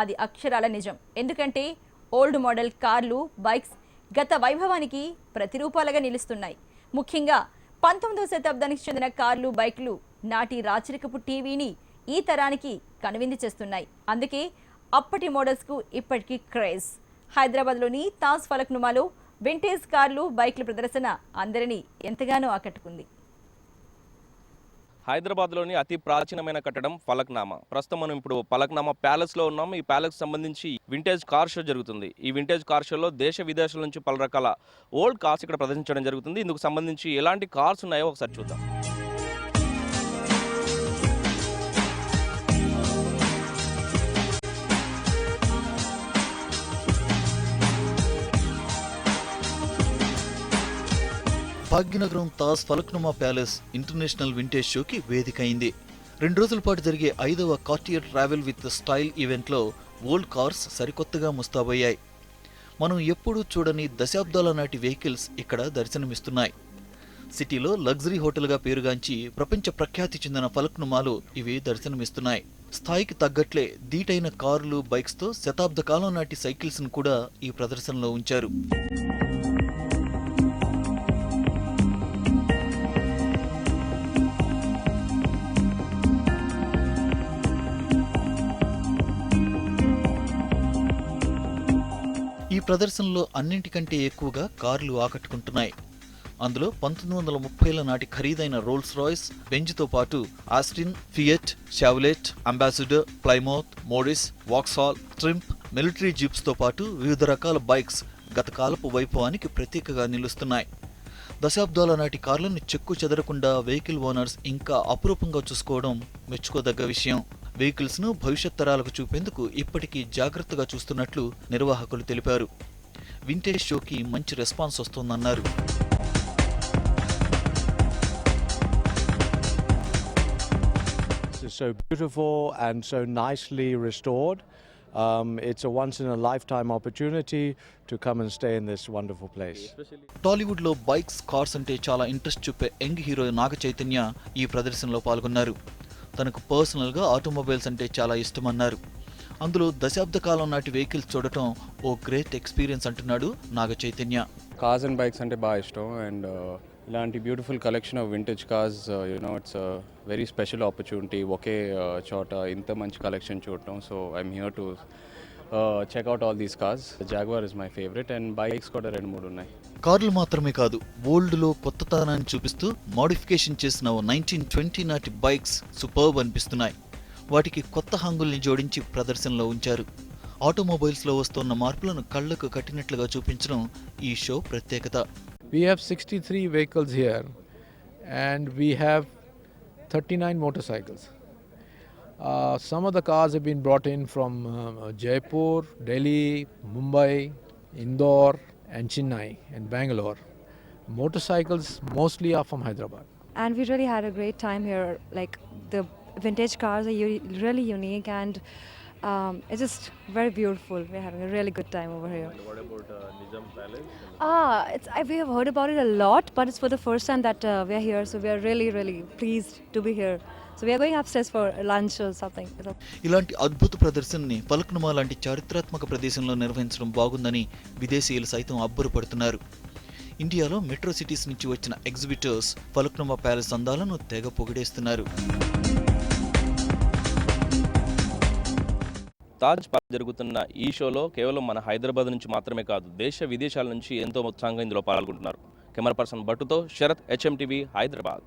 అది అక్షరాల నిజం. ఎందుకంటే ఓల్డ్ మోడల్ కార్లు, బైక్స్ గత వైభవానికి ప్రతిరూపాలుగా నిలుస్తున్నాయి. ముఖ్యంగా 19వ శతాబ్దానికి చెందిన కార్లు, బైక్లు నాటి రాచరికపు టీవీని ఈ తరానికి కనువిందు చేస్తున్నాయి. అందుకే అప్పటి మోడల్స్కు ఇప్పటికీ క్రేజ్. హైదరాబాద్లోని తాజ్ ఫలక్నుమాలో వింటేజ్ కార్లు, బైక్ల ప్రదర్శన అందరినీ ఎంతగానో ఆకట్టుకుంది. హైదరాబాద్లోని అతి ప్రాచీనమైన కట్టడం ఫలక్నామా. ప్రస్తుతం మనం ఇప్పుడు ఫలక్నామా ప్యాలెస్లో ఉన్నాం. ఈ ప్యాలెస్ సంబంధించి వింటేజ్ కార్ షో జరుగుతుంది. ఈ వింటేజ్ కార్ షోలో దేశ విదేశాల నుంచి పలు రకాల ఓల్డ్ కార్స్ ఇక్కడ ప్రదర్శించడం జరుగుతుంది. ఇందుకు సంబంధించి ఎలాంటి కార్స్ ఉన్నాయో ఒకసారి చూద్దాం. Bhagyanagaram Taj Falaknuma palace international vintage షోకి వేదిక అయింది. 2 రోజుల పాటు జరిగే 5వ కార్టియర్ ట్రావెల్ విత్ స్టైల్ ఈవెంట్లో ఓల్డ్ కార్స్ సరికొత్తగా ముస్తాబయ్యాయి. మనం ఎప్పుడూ చూడని దశాబ్దాల నాటి వెహికల్స్ ఇక్కడ దర్శనమిస్తున్నాయి. సిటీలో లగ్జరీ హోటల్గా పేరుగాంచి ప్రపంచ ప్రఖ్యాతి చెందిన ఫలక్నుమాలో ఇవి దర్శనమిస్తున్నాయి. స్థాయికి తగ్గట్లే దీటైన కార్లు, బైక్స్తో శతాబ్ద కాలం నాటి సైకిల్స్ను కూడా ఈ ప్రదర్శనలో ఉంచారు. ఈ ప్రదర్శనలో అన్నింటికంటే ఎక్కువగా కార్లు ఆకట్టుకుంటున్నాయి. అందులో 1930ల నాటి ఖరీదైన రోల్స్ రాయ్స్, బెంజ్తో పాటు Austin, Fiat, Chevrolet, Ambassador, Plymouth, Morris, Vauxhall, Triumph, military జీప్స్తో పాటు వివిధ రకాల బైక్స్ గతకాలపు వైభవానికి ప్రతీకగా నిలుస్తున్నాయి. దశాబ్దాల నాటి కార్లను చెక్కు చెదరకుండా వెహికల్ ఓనర్స్ ఇంకా అపురూపంగా చూసుకోవడం మెచ్చుకోదగ్గ విషయం. వెహికల్స్ ను భవిష్యత్ తరాలకు చూపేందుకు ఇప్పటికీ జాగ్రత్తగా చూస్తున్నట్లు నిర్వాహకులు తెలిపారు. వింటేజ్ షోకి మంచి response వస్తోందన్నారు. So beautiful and so nicely restored. It's a once in a lifetime opportunity to come and stay in this wonderful place. Tollywood లో బైక్స్, కార్స్ అంటే చాలా ఇంట్రెస్ట్ చూపే యంగ్ హీరో నాగ చైతన్య ఈ ప్రదర్శనలో పాల్గొన్నారు. తనకు పర్సనల్గా ఆటోమొబైల్స్ అంటే చాలా ఇష్టమన్నారు. అందులో దశాబ్ద కాలం నాటి వెహికల్స్ చూడటం ఓ గ్రేట్ ఎక్స్పీరియన్స్ అంటున్నాడు Naga Chaitanya. Cars and bikes అంటే బాగా ఇష్టం అండ్ ఇలాంటి beautiful collection of vintage cars it's very special opportunity. ఒకే చోట ఇంత మంచి కలెక్షన్ చూడటం. So I'm here to check out all these cars. Jaguar is my favourite and bikes కూడా 2-3 ఉన్నాయి. కార్లు మాత్రమే కాదు, ఓల్డ్ లో కొత్తతనాన్ని చూపిస్తూ మోడిఫికేషన్ చేసిన 1920 నాటి బైక్స్ సూపర్బ్ అనిపిస్తున్నాయి. వాటికి కొత్త హంగుల్ని జోడించి ప్రదర్శనలో ఉంచారు. ఆటోమొబైల్స్ లో వస్తున్న మార్పులను కళ్లకు కట్టినట్లుగా చూపించడం ఈ షో ప్రత్యేకత. We have 63 vehicles here and we have 39 motorcycles. Some of the cars have been brought in from Jaipur, Delhi, Mumbai, Indore and Chennai and Bangalore. Motorcycles mostly are from Hyderabad. And we really had a great time here. Like the vintage cars are really unique and it's just very beautiful. We're having a really good time over here. And what about Nizam Palace? We have heard about it a lot, but it's for the first time that we are here. So we are really, really pleased to be here. So we are going upstairs for lunch or something. ఇలాంటి అద్భుత ప్రదర్శనని ఫలక్నుమా లాంటి చారిత్రాత్మక ప్రదేశంలో నిర్వహించడం బాగుందని విదేశీయులు సైతం అబ్బురపడుతున్నారు. ఇండియాలో మెట్రో సిటీస్ నుంచి వచ్చిన ఎగ్జిబిటర్స్ ఫలక్నుమా ప్యాలెస్ అందాలను తెగ పొగిడేస్తున్నారు. తాజ్ జరుగుతున్న ఈ షోలో కేవలం మన హైదరాబాద్ నుంచి మాత్రమే కాదు, దేశ విదేశాల నుంచి ఎంతో ఉత్సాహంగా ఇందులో పాల్గొంటున్నారు. కెమెరా పర్సన్ భట్టుతో శరత్, HMTV, హైదరాబాద్.